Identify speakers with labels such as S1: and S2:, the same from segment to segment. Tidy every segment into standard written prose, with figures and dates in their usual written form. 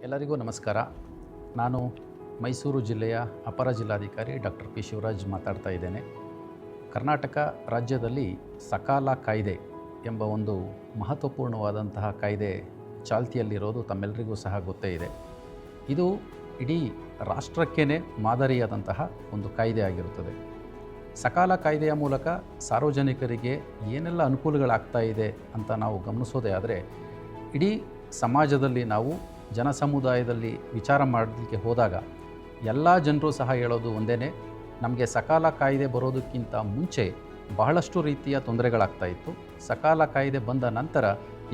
S1: ಎಲ್ಲರಿಗೂ ನಮಸ್ಕಾರ. ನಾನು ಮೈಸೂರು ಜಿಲ್ಲೆಯ ಅಪರ ಜಿಲ್ಲಾಧಿಕಾರಿ ಡಾಕ್ಟರ್ ಪಿ ಶಿವರಾಜ್ ಮಾತಾಡ್ತಾ ಇದ್ದೇನೆ. ಕರ್ನಾಟಕ ರಾಜ್ಯದಲ್ಲಿ ಸಕಾಲ ಕಾಯ್ದೆ ಎಂಬ ಒಂದು ಮಹತ್ವಪೂರ್ಣವಾದಂತಹ ಕಾಯ್ದೆ ಚಾಲ್ತಿಯಲ್ಲಿರೋದು ತಮ್ಮೆಲ್ಲರಿಗೂ ಸಹ ಗೊತ್ತೇ ಇದೆ. ಇದು ಇಡೀ ರಾಷ್ಟ್ರಕ್ಕೇ ಮಾದರಿಯಾದಂತಹ ಒಂದು ಕಾಯ್ದೆ ಆಗಿರುತ್ತದೆ. ಸಕಾಲ ಕಾಯ್ದೆಯ ಮೂಲಕ ಸಾರ್ವಜನಿಕರಿಗೆ ಏನೆಲ್ಲ ಅನುಕೂಲಗಳಾಗ್ತಾ ಇದೆ ಅಂತ ನಾವು ಗಮನಿಸೋದೇ ಆದರೆ, ಇಡೀ ಸಮಾಜದಲ್ಲಿ ನಾವು ಜನಸಮುದಾಯದಲ್ಲಿ ವಿಚಾರ ಮಾಡಲಿಕ್ಕೆ ಹೋದಾಗ ಎಲ್ಲ ಜನರು ಸಹ ಹೇಳೋದು ಒಂದೇ, ನಮಗೆ ಸಕಾಲ ಕಾಯ್ದೆ ಬರೋದಕ್ಕಿಂತ ಮುಂಚೆ ಬಹಳಷ್ಟು ರೀತಿಯ ತೊಂದರೆಗಳಾಗ್ತಾ ಇತ್ತು. ಸಕಾಲ ಕಾಯ್ದೆ ಬಂದ ನಂತರ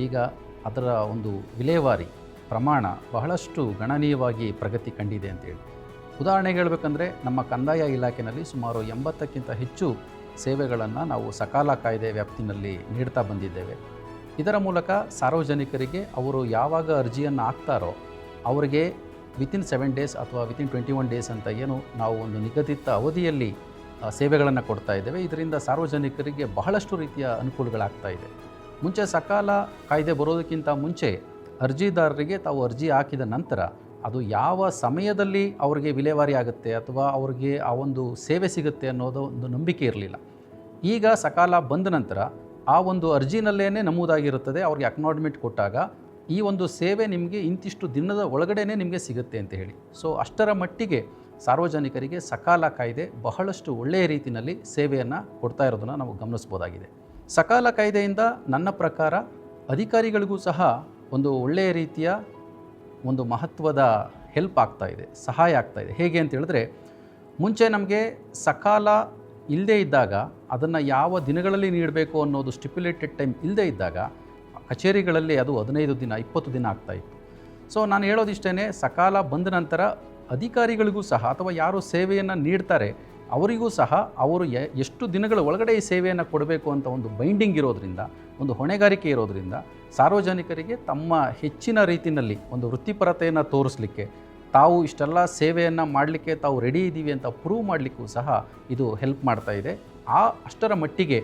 S1: ಈಗ ಅದರ ಒಂದು ವಿಲೇವಾರಿ ಪ್ರಮಾಣ ಬಹಳಷ್ಟು ಗಣನೀಯವಾಗಿ ಪ್ರಗತಿ ಕಂಡಿದೆ ಅಂತೇಳಿ. ಉದಾಹರಣೆಗೆ ಹೇಳಬೇಕಂದ್ರೆ, ನಮ್ಮ ಕಂದಾಯ ಇಲಾಖೆಯಲ್ಲಿ ಸುಮಾರು 80ಕ್ಕಿಂತ ಹೆಚ್ಚು ಸೇವೆಗಳನ್ನು ನಾವು ಸಕಾಲ ಕಾಯ್ದೆ ವ್ಯಾಪ್ತಿನಲ್ಲಿ ನೀಡ್ತಾ ಬಂದಿದ್ದೇವೆ. ಇದರ ಮೂಲಕ ಸಾರ್ವಜನಿಕರಿಗೆ ಅವರು ಯಾವಾಗ ಅರ್ಜಿಯನ್ನು ಹಾಕ್ತಾರೋ ಅವರಿಗೆ ವಿತಿನ್ 7 ಡೇಸ್ ಅಥವಾ ವಿತಿನ್ 21 ಡೇಸ್ ಅಂತ ಏನು ನಾವು ಒಂದು ನಿಗದಿತ ಅವಧಿಯಲ್ಲಿ ಸೇವೆಗಳನ್ನು ಕೊಡ್ತಾ ಇದ್ದೇವೆ. ಇದರಿಂದ ಸಾರ್ವಜನಿಕರಿಗೆ ಬಹಳಷ್ಟು ರೀತಿಯ ಅನುಕೂಲಗಳಾಗ್ತಾ ಇದೆ. ಮುಂಚೆ ಸಕಾಲ ಕಾಯ್ದೆ ಬರೋದಕ್ಕಿಂತ ಮುಂಚೆ ಅರ್ಜಿದಾರರಿಗೆ ತಾವು ಅರ್ಜಿ ಹಾಕಿದ ನಂತರ ಅದು ಯಾವ ಸಮಯದಲ್ಲಿ ಅವರಿಗೆ ವಿಲೇವಾರಿ ಆಗುತ್ತೆ ಅಥವಾ ಅವರಿಗೆ ಆ ಒಂದು ಸೇವೆ ಸಿಗುತ್ತೆ ಅನ್ನೋದು ಒಂದು ನಂಬಿಕೆ ಇರಲಿಲ್ಲ. ಈಗ ಸಕಾಲ ಬಂದ ನಂತರ ಆ ಒಂದು ಅರ್ಜಿನಲ್ಲೇ ನಮೂದಾಗಿರುತ್ತದೆ. ಅವ್ರಿಗೆ ಅಕ್ನಾಲಜ್ಮೆಂಟ್ ಕೊಟ್ಟಾಗ ಈ ಒಂದು ಸೇವೆ ನಿಮಗೆ ಇಂತಿಷ್ಟು ದಿನದ ಒಳಗಡೆ ನಿಮಗೆ ಸಿಗುತ್ತೆ ಅಂತ ಹೇಳಿ. ಸೊ ಅಷ್ಟರ ಮಟ್ಟಿಗೆ ಸಾರ್ವಜನಿಕರಿಗೆ ಸಕಾಲ ಕಾಯ್ದೆ ಬಹಳಷ್ಟು ಒಳ್ಳೆಯ ರೀತಿಯಲ್ಲಿ ಸೇವೆಯನ್ನು ಕೊಡ್ತಾ ಇರೋದನ್ನು ನಾವು ಗಮನಿಸ್ಬೋದಾಗಿದೆ. ಸಕಾಲ ಕಾಯ್ದೆಯಿಂದ ನನ್ನ ಪ್ರಕಾರ ಅಧಿಕಾರಿಗಳಿಗೂ ಸಹ ಒಂದು ಒಳ್ಳೆಯ ರೀತಿಯ ಒಂದು ಮಹತ್ವದ ಹೆಲ್ಪ್ ಆಗ್ತಾ ಇದೆ, ಸಹಾಯ ಆಗ್ತಾ ಇದೆ. ಹೇಗೆ ಅಂತ ಹೇಳಿದ್ರೆ, ಮುಂಚೆ ನಮಗೆ ಸಕಾಲ ಇಲ್ಲದೇ ಇದ್ದಾಗ ಅದನ್ನು ಯಾವ ದಿನಗಳಲ್ಲಿ ನೀಡಬೇಕು ಅನ್ನೋದು ಸ್ಟಿಪ್ಯುಲೇಟೆಡ್ ಟೈಮ್ ಇಲ್ಲದೇ ಇದ್ದಾಗ ಕಚೇರಿಗಳಲ್ಲಿ ಅದು 15 ದಿನ 20 ದಿನ ಆಗ್ತಾಯಿತ್ತು. ಸೊ ನಾನು ಹೇಳೋದಿಷ್ಟೇ, ಸಕಾಲ ಬಂದ ನಂತರ ಅಧಿಕಾರಿಗಳಿಗೂ ಸಹ ಅಥವಾ ಯಾರು ಸೇವೆಯನ್ನು ನೀಡ್ತಾರೆ ಅವರಿಗೂ ಸಹ ಅವರು ಎಷ್ಟು ದಿನಗಳ ಒಳಗಡೆ ಈ ಸೇವೆಯನ್ನು ಕೊಡಬೇಕು ಅಂತ ಒಂದು ಬೈಂಡಿಂಗ್ ಇರೋದರಿಂದ, ಒಂದು ಹೊಣೆಗಾರಿಕೆ ಇರೋದರಿಂದ ಸಾರ್ವಜನಿಕರಿಗೆ ತಮ್ಮ ಹೆಚ್ಚಿನ ರೀತಿಯಲ್ಲಿ ಒಂದು ವೃತ್ತಿಪರತೆಯನ್ನು ತೋರಿಸಲಿಕ್ಕೆ, ತಾವು ಇಷ್ಟೆಲ್ಲ ಸೇವೆಯನ್ನು ಮಾಡಲಿಕ್ಕೆ ತಾವು ರೆಡಿ ಇದ್ದೀವಿ ಅಂತ ಪ್ರೂವ್ ಮಾಡಲಿಕ್ಕೂ ಸಹ ಇದು ಹೆಲ್ಪ್ ಮಾಡ್ತಾ ಇದೆ. ಅಷ್ಟರ ಮಟ್ಟಿಗೆ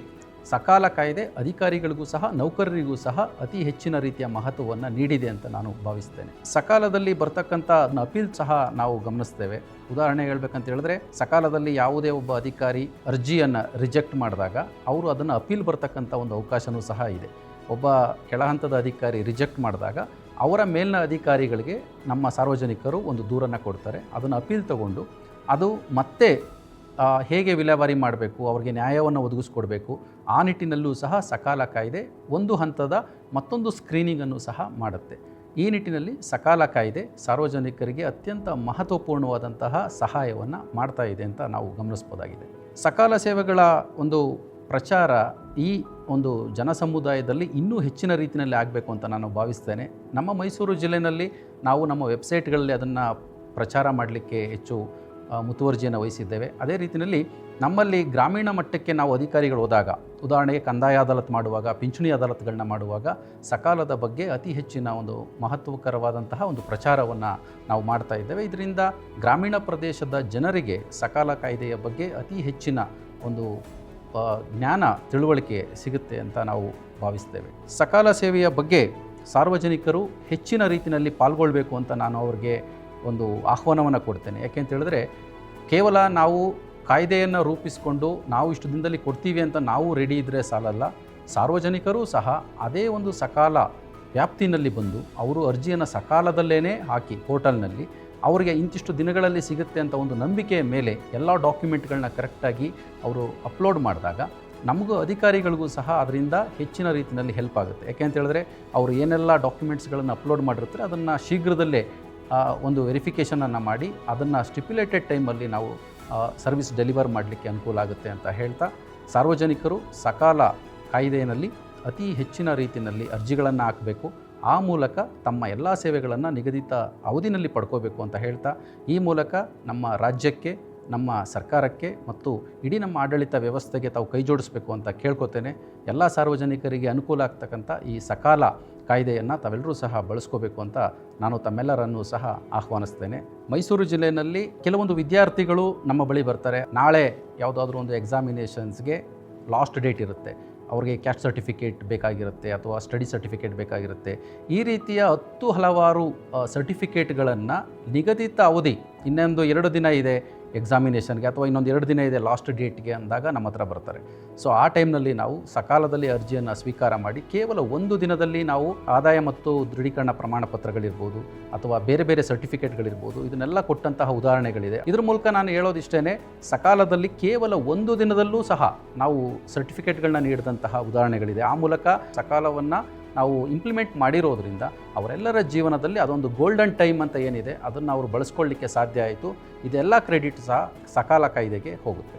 S1: ಸಕಾಲ ಕಾಯ್ದೆ ಅಧಿಕಾರಿಗಳಿಗೂ ಸಹ ನೌಕರರಿಗೂ ಸಹ ಅತಿ ಹೆಚ್ಚಿನ ರೀತಿಯ ಮಹತ್ವವನ್ನು ನೀಡಿದೆ ಅಂತ ನಾನು ಭಾವಿಸ್ತೇನೆ. ಸಕಾಲದಲ್ಲಿ ಬರ್ತಕ್ಕಂಥ ಅಪೀಲ್ ಸಹ ನಾವು ಗಮನಿಸ್ತೇವೆ. ಉದಾಹರಣೆ ಹೇಳ್ಬೇಕಂತ ಹೇಳಿದ್ರೆ, ಸಕಾಲದಲ್ಲಿ ಯಾವುದೇ ಒಬ್ಬ ಅಧಿಕಾರಿ ಅರ್ಜಿಯನ್ನು ರಿಜೆಕ್ಟ್ ಮಾಡಿದಾಗ ಅವರು ಅದನ್ನು ಅಪೀಲ್ ಬರ್ತಕ್ಕಂಥ ಒಂದು ಅವಕಾಶವೂ ಸಹ ಇದೆ. ಒಬ್ಬ ಕೆಳಹಂತದ ಅಧಿಕಾರಿ ರಿಜೆಕ್ಟ್ ಮಾಡಿದಾಗ ಅವರ ಮೇಲಿನ ಅಧಿಕಾರಿಗಳಿಗೆ ನಮ್ಮ ಸಾರ್ವಜನಿಕರು ಒಂದು ದೂರನ್ನು ಕೊಡ್ತಾರೆ. ಅದನ್ನು ಅಪೀಲ್ ತಗೊಂಡು ಅದು ಮತ್ತೆ ಹೇಗೆ ವಿಲೇವಾರಿ ಮಾಡಬೇಕು, ಅವರಿಗೆ ನ್ಯಾಯವನ್ನು ಒದಗಿಸ್ಕೊಡ್ಬೇಕು, ಆ ನಿಟ್ಟಿನಲ್ಲೂ ಸಹ ಸಕಾಲ ಕಾಯ್ದೆ ಒಂದು ಹಂತದ ಮತ್ತೊಂದು ಸ್ಕ್ರೀನಿಂಗನ್ನು ಸಹ ಮಾಡುತ್ತೆ. ಈ ನಿಟ್ಟಿನಲ್ಲಿ ಸಕಾಲ ಕಾಯ್ದೆ ಸಾರ್ವಜನಿಕರಿಗೆ ಅತ್ಯಂತ ಮಹತ್ವಪೂರ್ಣವಾದಂತಹ ಸಹಾಯವನ್ನು ಮಾಡ್ತಾ ಇದೆ ಅಂತ ನಾವು ಗಮನಿಸ್ಬೋದಾಗಿದೆ. ಸಕಾಲ ಸೇವೆಗಳ ಒಂದು ಪ್ರಚಾರ ಈ ಒಂದು ಜನಸಮುದಾಯದಲ್ಲಿ ಇನ್ನೂ ಹೆಚ್ಚಿನ ರೀತಿಯಲ್ಲಿ ಆಗಬೇಕು ಅಂತ ನಾನು ಭಾವಿಸ್ತೇನೆ. ನಮ್ಮ ಮೈಸೂರು ಜಿಲ್ಲೆಯಲ್ಲಿ ನಾವು ನಮ್ಮ ವೆಬ್ಸೈಟ್ಗಳಲ್ಲಿ ಅದನ್ನು ಪ್ರಚಾರ ಮಾಡಲಿಕ್ಕೆ ಹೆಚ್ಚು ಮುತುವರ್ಜಿಯನ್ನು ವಹಿಸಿದ್ದೇವೆ. ಅದೇ ರೀತಿಯಲ್ಲಿ ನಮ್ಮಲ್ಲಿ ಗ್ರಾಮೀಣ ಮಟ್ಟಕ್ಕೆ ನಾವು ಅಧಿಕಾರಿಗಳು ಹೋದಾಗ, ಉದಾಹರಣೆಗೆ ಕಂದಾಯ ಅದಾಲತ್ ಮಾಡುವಾಗ, ಪಿಂಚಣಿ ಅದಾಲತ್ಗಳನ್ನ ಮಾಡುವಾಗ ಸಕಾಲದ ಬಗ್ಗೆ ಅತಿ ಹೆಚ್ಚಿನ ಒಂದು ಮಹತ್ವಕರವಾದಂತಹ ಒಂದು ಪ್ರಚಾರವನ್ನು ನಾವು ಮಾಡ್ತಾ ಇದ್ದೇವೆ. ಇದರಿಂದ ಗ್ರಾಮೀಣ ಪ್ರದೇಶದ ಜನರಿಗೆ ಸಕಾಲ ಕಾಯ್ದೆಯ ಬಗ್ಗೆ ಅತಿ ಹೆಚ್ಚಿನ ಒಂದು ಜ್ಞಾನ ತಿಳುವಳಿಕೆ ಸಿಗುತ್ತೆ ಅಂತ ನಾವು ಭಾವಿಸ್ತೇವೆ. ಸಕಾಲ ಸೇವೆಯ ಬಗ್ಗೆ ಸಾರ್ವಜನಿಕರು ಹೆಚ್ಚಿನ ರೀತಿಯಲ್ಲಿ ಪಾಲ್ಗೊಳ್ಬೇಕು ಅಂತ ನಾನು ಅವ್ರಿಗೆ ಒಂದು ಆಹ್ವಾನವನ್ನು ಕೊಡ್ತೇನೆ. ಯಾಕೆಂತ ಹೇಳಿದ್ರೆ, ಕೇವಲ ನಾವು ಕಾಯ್ದೆಯನ್ನು ರೂಪಿಸಿಕೊಂಡು ನಾವು ಇಷ್ಟು ದಿನದಲ್ಲಿ ಕೊಡ್ತೀವಿ ಅಂತ ನಾವು ರೆಡಿ ಇದ್ದರೆ ಸಾಲಲ್ಲ. ಸಾರ್ವಜನಿಕರೂ ಸಹ ಅದೇ ಒಂದು ಸಕಾಲ ವ್ಯಾಪ್ತಿನಲ್ಲಿ ಬಂದು ಅವರು ಅರ್ಜಿಯನ್ನು ಸಕಾಲದಲ್ಲೇ ಹಾಕಿ ಪೋರ್ಟಲ್ನಲ್ಲಿ ಅವರಿಗೆ ಇಂತಿಷ್ಟು ದಿನಗಳಲ್ಲಿ ಸಿಗುತ್ತೆ ಅಂತ ಒಂದು ನಂಬಿಕೆಯ ಮೇಲೆ ಎಲ್ಲ ಡಾಕ್ಯುಮೆಂಟ್ಗಳನ್ನ ಕರೆಕ್ಟಾಗಿ ಅವರು ಅಪ್ಲೋಡ್ ಮಾಡಿದಾಗ ನಮಗೂ ಅಧಿಕಾರಿಗಳಿಗೂ ಸಹ ಅದರಿಂದ ಹೆಚ್ಚಿನ ರೀತಿಯಲ್ಲಿ ಹೆಲ್ಪ್ ಆಗುತ್ತೆ. ಯಾಕೆ ಅಂತ ಹೇಳಿದ್ರೆ, ಅವರು ಏನೆಲ್ಲ ಡಾಕ್ಯುಮೆಂಟ್ಸ್ಗಳನ್ನು ಅಪ್ಲೋಡ್ ಮಾಡಿರ್ತಾರೆ ಅದನ್ನು ಶೀಘ್ರದಲ್ಲೇ ಒಂದು ವೆರಿಫಿಕೇಷನನ್ನು ಮಾಡಿ ಅದನ್ನು ಸ್ಟಿಪ್ಯುಲೇಟೆಡ್ ಟೈಮಲ್ಲಿ ನಾವು ಸರ್ವಿಸ್ ಡೆಲಿವರ್ ಮಾಡಲಿಕ್ಕೆ ಅನುಕೂಲ ಆಗುತ್ತೆ ಅಂತ ಹೇಳ್ತಾ, ಸಾರ್ವಜನಿಕರು ಸಕಾಲ ಕಾಯ್ದೆಯಲ್ಲಿ ಅತಿ ಹೆಚ್ಚಿನ ರೀತಿಯಲ್ಲಿ ಅರ್ಜಿಗಳನ್ನು ಹಾಕಬೇಕು. ಆ ಮೂಲಕ ತಮ್ಮ ಎಲ್ಲ ಸೇವೆಗಳನ್ನು ನಿಗದಿತ ಅವಧಿನಲ್ಲಿ ಪಡ್ಕೋಬೇಕು ಅಂತ ಹೇಳ್ತಾ, ಈ ಮೂಲಕ ನಮ್ಮ ರಾಜ್ಯಕ್ಕೆ, ನಮ್ಮ ಸರ್ಕಾರಕ್ಕೆ ಮತ್ತು ಇಡೀ ನಮ್ಮ ಆಡಳಿತ ವ್ಯವಸ್ಥೆಗೆ ತಾವು ಕೈ ಜೋಡಿಸಬೇಕು ಅಂತ ಕೇಳ್ಕೊತೇನೆ. ಎಲ್ಲ ಸಾರ್ವಜನಿಕರಿಗೆ ಅನುಕೂಲ ಆಗ್ತಕ್ಕಂಥ ಈ ಸಕಾಲ ಕಾಯ್ದೆಯನ್ನು ತಾವೆಲ್ಲರೂ ಸಹ ಬಳಸ್ಕೋಬೇಕು ಅಂತ ನಾನು ತಮ್ಮೆಲ್ಲರನ್ನೂ ಸಹ ಆಹ್ವಾನಿಸ್ತೇನೆ. ಮೈಸೂರು ಜಿಲ್ಲೆಯಲ್ಲಿ ಕೆಲವೊಂದು ವಿದ್ಯಾರ್ಥಿಗಳು ನಮ್ಮ ಬಳಿ ಬರ್ತಾರೆ. ನಾಳೆ ಯಾವುದಾದ್ರೂ ಒಂದು ಎಕ್ಸಾಮಿನೇಷನ್ಸ್ಗೆ ಲಾಸ್ಟ್ ಡೇಟ್ ಇರುತ್ತೆ. ಅವ್ರಿಗೆ ಕ್ಯಾಸ್ಟ್ ಸರ್ಟಿಫಿಕೇಟ್ ಬೇಕಾಗಿರುತ್ತೆ ಅಥವಾ ಸ್ಟಡಿ ಸರ್ಟಿಫಿಕೇಟ್ ಬೇಕಾಗಿರುತ್ತೆ. ಈ ರೀತಿಯ ಹಲವಾರು ಸರ್ಟಿಫಿಕೇಟ್ಗಳನ್ನು ನಿಗದಿತ ಅವಧಿ, ಇನ್ನೊಂದು 2 ದಿನ ಇದೆ ಎಕ್ಸಾಮಿನೇಷನ್ಗೆ ಅಥವಾ ಇನ್ನೊಂದು 2 ದಿನ ಇದೆ ಲಾಸ್ಟ್ ಡೇಟ್ಗೆ ಅಂದಾಗ ನಮ್ಮ ಹತ್ರ ಬರ್ತಾರೆ. ಸೊ ಆ ಟೈಮ್ನಲ್ಲಿ ನಾವು ಸಕಾಲದಲ್ಲಿ ಅರ್ಜಿಯನ್ನು ಸ್ವೀಕಾರ ಮಾಡಿ ಕೇವಲ 1 ದಿನದಲ್ಲಿ ನಾವು ಆದಾಯ ಮತ್ತು ದೃಢೀಕರಣ ಪ್ರಮಾಣ ಪತ್ರಗಳಿರ್ಬೋದು ಅಥವಾ ಬೇರೆ ಬೇರೆ ಸರ್ಟಿಫಿಕೇಟ್ಗಳಿರ್ಬೋದು, ಇದನ್ನೆಲ್ಲ ಕೊಟ್ಟಂತಹ ಉದಾಹರಣೆಗಳಿದೆ. ಇದ್ರ ಮೂಲಕ ನಾನು ಹೇಳೋದಿಷ್ಟೇ, ಸಕಾಲದಲ್ಲಿ ಕೇವಲ 1 ದಿನದಲ್ಲೂ ಸಹ ನಾವು ಸರ್ಟಿಫಿಕೇಟ್ಗಳನ್ನ ನೀಡಿದಂತಹ ಉದಾಹರಣೆಗಳಿದೆ. ಆ ಮೂಲಕ ಸಕಾಲವನ್ನು ನಾವು ಇಂಪ್ಲಿಮೆಂಟ್ ಮಾಡಿರೋದ್ರಿಂದ ಅವರೆಲ್ಲರ ಜೀವನದಲ್ಲಿ ಅದೊಂದು ಗೋಲ್ಡನ್ ಟೈಮ್ ಅಂತ ಏನಿದೆ ಅದನ್ನು ಅವರು ಬಳಸ್ಕೊಳ್ಳಿಕ್ಕೆ ಸಾಧ್ಯ ಆಯಿತು. ಇದೆಲ್ಲ ಕ್ರೆಡಿಟ್ ಸಹ ಸಕಾಲ ಕಾಯ್ದೆಗೆ ಹೋಗುತ್ತೆ.